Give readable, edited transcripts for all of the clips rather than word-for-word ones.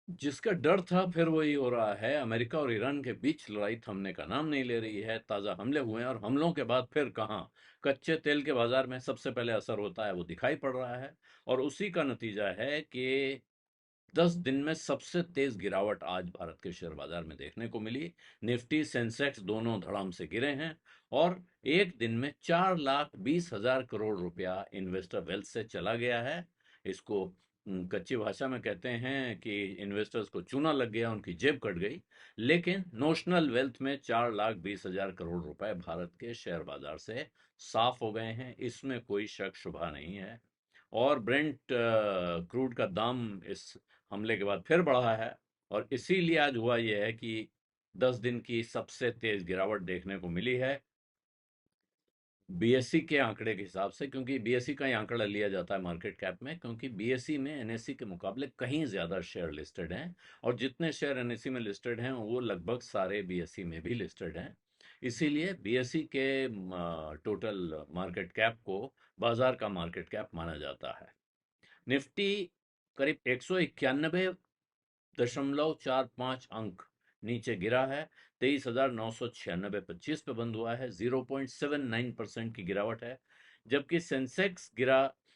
जिसका डर था फिर वही हो रहा है। अमेरिका और ईरान के बीच लड़ाई थमने का नाम नहीं ले रही है। ताज़ा हमले हुए हैं और हमलों के बाद फिर कहाँ कच्चे तेल के बाजार में सबसे पहले असर होता है वो दिखाई पड़ रहा है। और उसी का नतीजा है कि 10 दिन में सबसे तेज गिरावट आज भारत के शेयर बाजार में देखने को मिली। निफ्टी सेंसेक्स दोनों धड़ाम से गिरे हैं और एक दिन में 4,20,000 करोड़ रुपया इन्वेस्टर वेल्थ से चला गया है। इसको कच्ची भाषा में कहते हैं कि इन्वेस्टर्स को चूना लग गया, उनकी जेब कट गई। लेकिन नोशनल वेल्थ में 4,20,000 करोड़ रुपए भारत के शेयर बाजार से साफ हो गए हैं, इसमें कोई शक शुबा नहीं है। और ब्रेंट क्रूड का दाम इस हमले के बाद फिर बढ़ा है और इसीलिए आज हुआ यह है कि 10 दिन की सबसे तेज गिरावट देखने को मिली है बीएसई के आंकड़े के हिसाब से। क्योंकि बीएसई का ही आंकड़ा लिया जाता है मार्केट कैप में, क्योंकि बीएसई में एनएसई के मुकाबले कहीं ज़्यादा शेयर लिस्टेड हैं और जितने शेयर एनएसई में लिस्टेड हैं वो लगभग सारे बीएसई में भी लिस्टेड हैं। इसीलिए बीएसई के टोटल मार्केट कैप को बाजार का मार्केट कैप माना जाता है। निफ्टी करीब 191.45 अंक नीचे गिरा है। 23,996.25 पे बंद हुआ है। 0.79% की गिरावट है। जबकि सेंसेक्स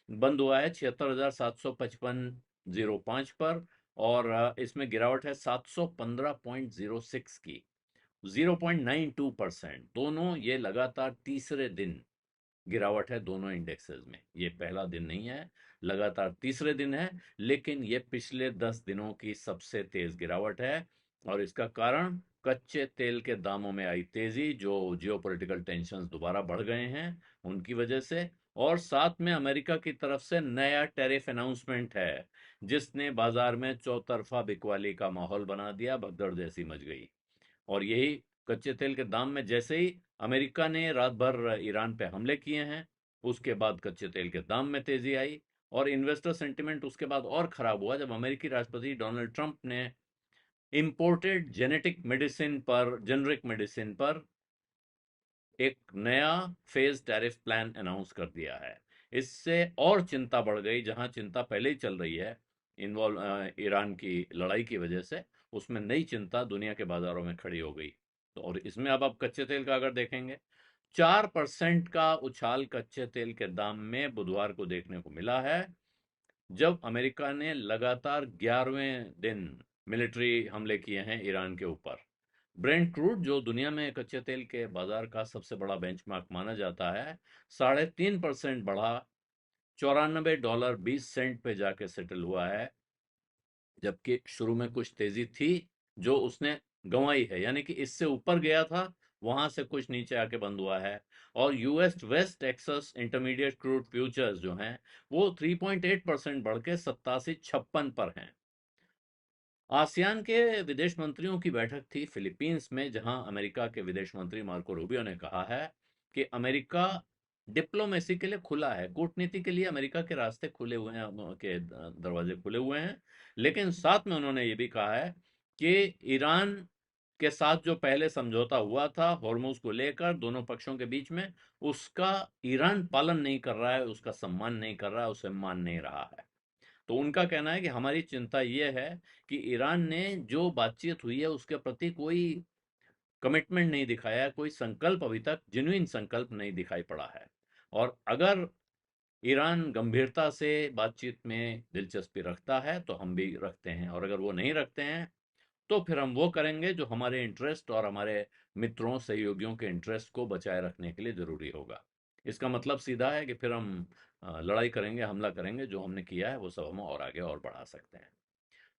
बंद हुआ है 76,755.05 पर और इसमें गिरावट है 715.06 की, 0.92%। दोनों ये लगातार तीसरे दिन गिरावट है दोनों इंडेक्सेस में। ये पहला दिन नहीं है, लगातार तीसरे दिन है। लेकिन ये पिछले 10 दिनों की सबसे तेज गिरावट है और इसका कारण कच्चे तेल के दामों में आई तेजी, जो जियोपॉलिटिकल टेंशन्स दोबारा बढ़ गए हैं उनकी वजह से। और साथ में अमेरिका की तरफ से नया टैरिफ अनाउंसमेंट है जिसने बाजार में चौतरफा बिकवाली का माहौल बना दिया, भगदड़ जैसी मच गई। और यही कच्चे तेल के दाम में जैसे ही अमेरिका ने रात भर ईरान पे हमले किए हैं, उसके बाद कच्चे तेल के दाम में तेजी आई। और इन्वेस्टर सेंटिमेंट उसके बाद और खराब हुआ जब अमेरिकी राष्ट्रपति डोनाल्ड ट्रंप ने इंपोर्टेड जेनेरिक मेडिसिन पर एक नया फेज टैरिफ प्लान अनाउंस कर दिया है। इससे और चिंता बढ़ गई, जहां चिंता पहले ही चल रही है ईरान की लड़ाई की वजह से, उसमें नई चिंता दुनिया के बाजारों में खड़ी हो गई। तो और इसमें अब आप कच्चे तेल का अगर देखेंगे, 4% का उछाल कच्चे तेल के दाम में बुधवार को देखने को मिला है, जब अमेरिका ने लगातार 11वें दिन मिलिट्री हमले किए हैं ईरान के ऊपर। ब्रेंट क्रूड, जो दुनिया में कच्चे तेल के बाजार का सबसे बड़ा बेंचमार्क माना जाता है, 3.5% बढ़ा, $94.20 पे जाके सेटल हुआ है। जबकि शुरू में कुछ तेजी थी जो उसने गंवाई है, यानी कि इससे ऊपर गया था, वहां से कुछ नीचे आके बंद हुआ है। और US West Texas intermediate crude futures जो हैं वो 3.8% बढ़ के 87.56 पर हैं। आसियान के विदेश मंत्रियों की बैठक थी फिलीपींस में, जहां अमेरिका के विदेश मंत्री मार्को रूबियो ने कहा है कि अमेरिका डिप्लोमेसी के लिए खुला है, कूटनीति के लिए अमेरिका के रास्ते खुले हुए हैं, के दरवाजे खुले हुए हैं। लेकिन साथ में उन्होंने ये भी कहा है कि ईरान के साथ जो पहले समझौता हुआ था हॉर्मुज को लेकर दोनों पक्षों के बीच में, उसका ईरान पालन नहीं कर रहा है, उसका सम्मान नहीं कर रहा है, उसे मान नहीं रहा है। तो उनका कहना है कि हमारी चिंता यह है कि ईरान ने जो बातचीत हुई है उसके प्रति कोई कमिटमेंट नहीं दिखाया है, कोई संकल्प अभी तक जेन्युइन संकल्प नहीं दिखाई पड़ा है। और अगर ईरान गंभीरता से बातचीत में दिलचस्पी रखता है तो हम भी रखते हैं, और अगर वो नहीं रखते हैं तो फिर हम वो करेंगे जो हमारे इंटरेस्ट और हमारे मित्रों सहयोगियों के इंटरेस्ट को बचाए रखने के लिए जरूरी होगा। इसका मतलब सीधा है कि फिर हम लड़ाई करेंगे, हमला करेंगे, जो हमने किया है वो सब हम और आगे और बढ़ा सकते हैं।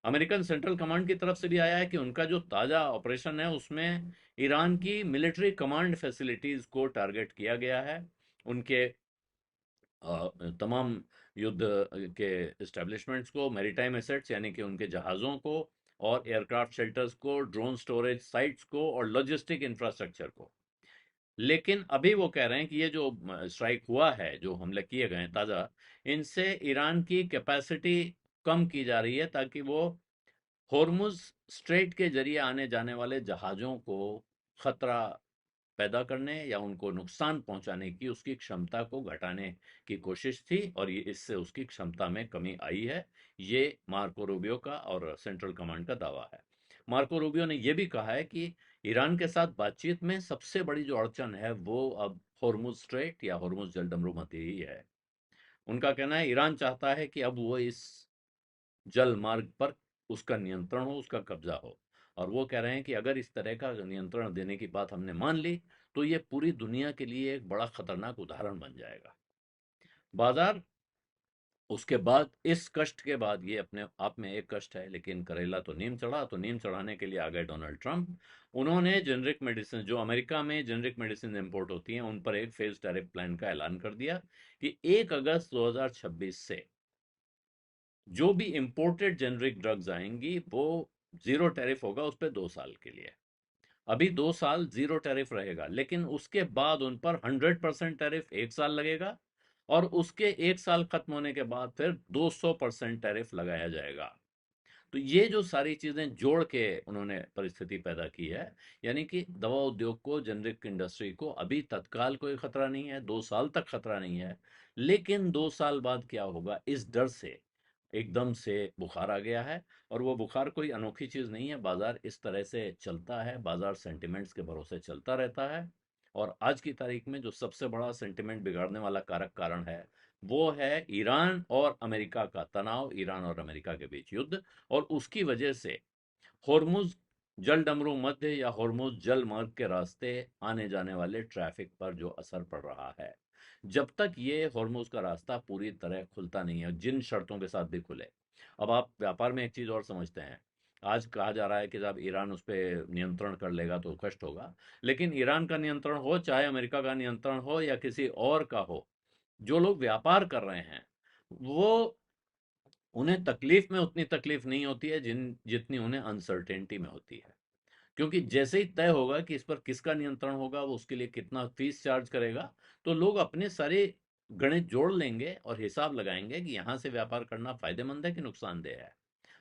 अमेरिकन सेंट्रल कमांड की तरफ से भी आया है कि उनका जो ताज़ा ऑपरेशन है उसमें ईरान की मिलिट्री कमांड फैसिलिटीज़ को टारगेट किया गया है। उनके तमाम युद्ध के इस्टेब्लिशमेंट्स को, मैरीटाइम एसेट्स यानी कि उनके जहाज़ों को, और एयरक्राफ्ट शेल्टर्स को, ड्रोन स्टोरेज साइट्स को, और लॉजिस्टिक इंफ्रास्ट्रक्चर को। लेकिन अभी वो कह रहे हैं कि ये जो स्ट्राइक हुआ है, जो हमले किए गए हैं ताज़ा, इनसे ईरान की कैपेसिटी कम की जा रही है ताकि वो हॉर्मुज स्ट्रेट के जरिए आने जाने वाले जहाज़ों को खतरा पैदा करने या उनको नुकसान पहुंचाने की उसकी क्षमता को घटाने की कोशिश थी, और ये इससे उसकी क्षमता में कमी आई है। ये मार्को रूबियो का और सेंट्रल कमांड का दावा है। मार्को रूबियो ने यह भी कहा है कि ईरान के साथ बातचीत में सबसे बड़ी जो अड़चन है वो अब होर्मुज स्ट्रेट या होर्मुज जलडमरू मध्य ही है। उनका कहना है ईरान चाहता है कि अब वो इस जल मार्ग पर उसका नियंत्रण हो, उसका कब्जा हो। और वो कह रहे हैं कि अगर इस तरह का नियंत्रण देने की बात हमने मान ली तो ये पूरी दुनिया के लिए एक बड़ा खतरनाक उदाहरण बन जाएगा। बाजार उसके बाद इस कष्ट के बाद, ये अपने आप में एक कष्ट है, लेकिन करेला तो नीम चढ़ा, तो नीम चढ़ाने के लिए आ गए डोनाल्ड ट्रंप। उन्होंने जेनरिक मेडिसिन, जो अमेरिका में जेनरिक मेडिसिन इंपोर्ट होती हैं, उन पर एक फेज टैरिफ प्लान का ऐलान कर दिया कि 1 अगस्त 2026 से जो भी इंपोर्टेड जेनरिक ड्रग्स आएंगी वो जीरो टैरिफ होगा उस पर 2 साल के लिए। अभी 2 साल जीरो टैरिफ रहेगा, लेकिन उसके बाद उन पर 100% टैरिफ 1 साल लगेगा, और उसके 1 साल खत्म होने के बाद फिर 200% टैरिफ लगाया जाएगा। तो ये जो सारी चीजें जोड़ के उन्होंने परिस्थिति पैदा की है, यानी कि दवा उद्योग को, जेनरिक इंडस्ट्री को अभी तत्काल कोई खतरा नहीं है, 2 साल तक खतरा नहीं है, लेकिन 2 साल बाद क्या होगा इस डर से एकदम से बुखार आ गया है। और वो बुखार कोई अनोखी चीज नहीं है, बाजार इस तरह से चलता है, बाजार सेंटिमेंट्स के भरोसे चलता रहता है। और आज की तारीख में जो सबसे बड़ा सेंटिमेंट बिगाड़ने वाला कारक कारण है वो है ईरान और अमेरिका का तनाव, ईरान और अमेरिका के बीच युद्ध। और उसकी वजह से होर्मुज जल डमरू मध्य या होर्मुज जल मार्ग के रास्ते आने जाने वाले ट्रैफिक पर जो असर पड़ रहा है, जब तक ये होर्मुज का रास्ता पूरी तरह खुलता नहीं है, जिन शर्तों के साथ भी खुले। अब आप व्यापार में एक चीज और समझते हैं, आज कहा जा रहा है कि जब ईरान उस पर नियंत्रण कर लेगा तो कष्ट होगा, लेकिन ईरान का नियंत्रण हो, चाहे अमेरिका का नियंत्रण हो या किसी और का हो, जो लोग व्यापार कर रहे हैं वो, उन्हें तकलीफ में उतनी तकलीफ नहीं होती है जितनी उन्हें अनसर्टेनिटी में होती है। क्योंकि जैसे ही तय होगा कि इस पर किसका नियंत्रण होगा, वो उसके लिए कितना फीस चार्ज करेगा, तो लोग अपने सारे गणित जोड़ लेंगे और हिसाब लगाएंगे कि यहां से व्यापार करना फायदेमंद है कि नुकसानदेह है।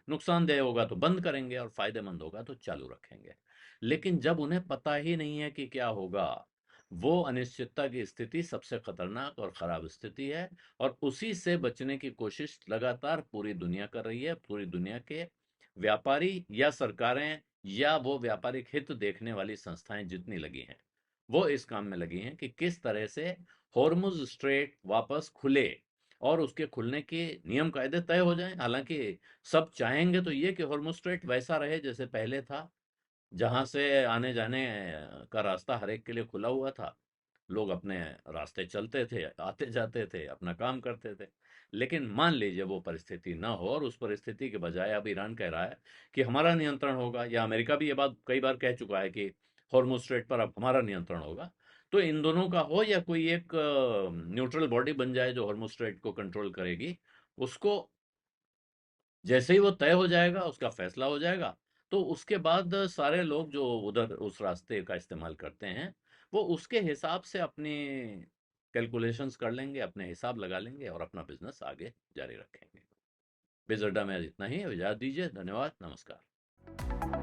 नुकसानदेह होगा तो बंद करेंगे और फायदेमंद होगा तो चालू रखेंगे। लेकिन जब उन्हें पता ही नहीं है कि क्या होगा, वो अनिश्चितता की स्थिति सबसे खतरनाक और खराब स्थिति है। और उसी से बचने की कोशिश लगातार पूरी दुनिया कर रही है। पूरी दुनिया के व्यापारी या सरकारें या वो व्यापारिक हित देखने वाली संस्थाएं जितनी लगी हैं, वो इस काम में लगी हैं कि किस तरह से हॉर्मुज स्ट्रेट वापस खुले और उसके खुलने के नियम कायदे तय हो जाएं। हालांकि सब चाहेंगे तो ये कि हॉर्मुज स्ट्रेट वैसा रहे जैसे पहले था, जहां से आने जाने का रास्ता हर एक के लिए खुला हुआ था, लोग अपने रास्ते चलते थे, आते जाते थे, अपना काम करते थे। लेकिन मान लीजिए वो परिस्थिति ना हो, और उस परिस्थिति के बजाय अब ईरान कह रहा है कि हमारा नियंत्रण होगा, या अमेरिका भी ये बात कई बार कह चुका है कि हॉर्मुज स्ट्रेट पर अब हमारा नियंत्रण होगा। तो इन दोनों का हो, या कोई एक न्यूट्रल बॉडी बन जाए जो हॉर्मुज स्ट्रेट को कंट्रोल करेगी, उसको जैसे ही वो तय हो जाएगा, उसका फैसला हो जाएगा, तो उसके बाद सारे लोग जो उधर उस रास्ते का इस्तेमाल करते हैं, वो उसके हिसाब से अपनी कैलकुलेशंस कर लेंगे, अपने हिसाब लगा लेंगे और अपना बिजनेस आगे जारी रखेंगे। बिजर्डा में इतना ही, इजाज़त दीजिए। धन्यवाद, नमस्कार।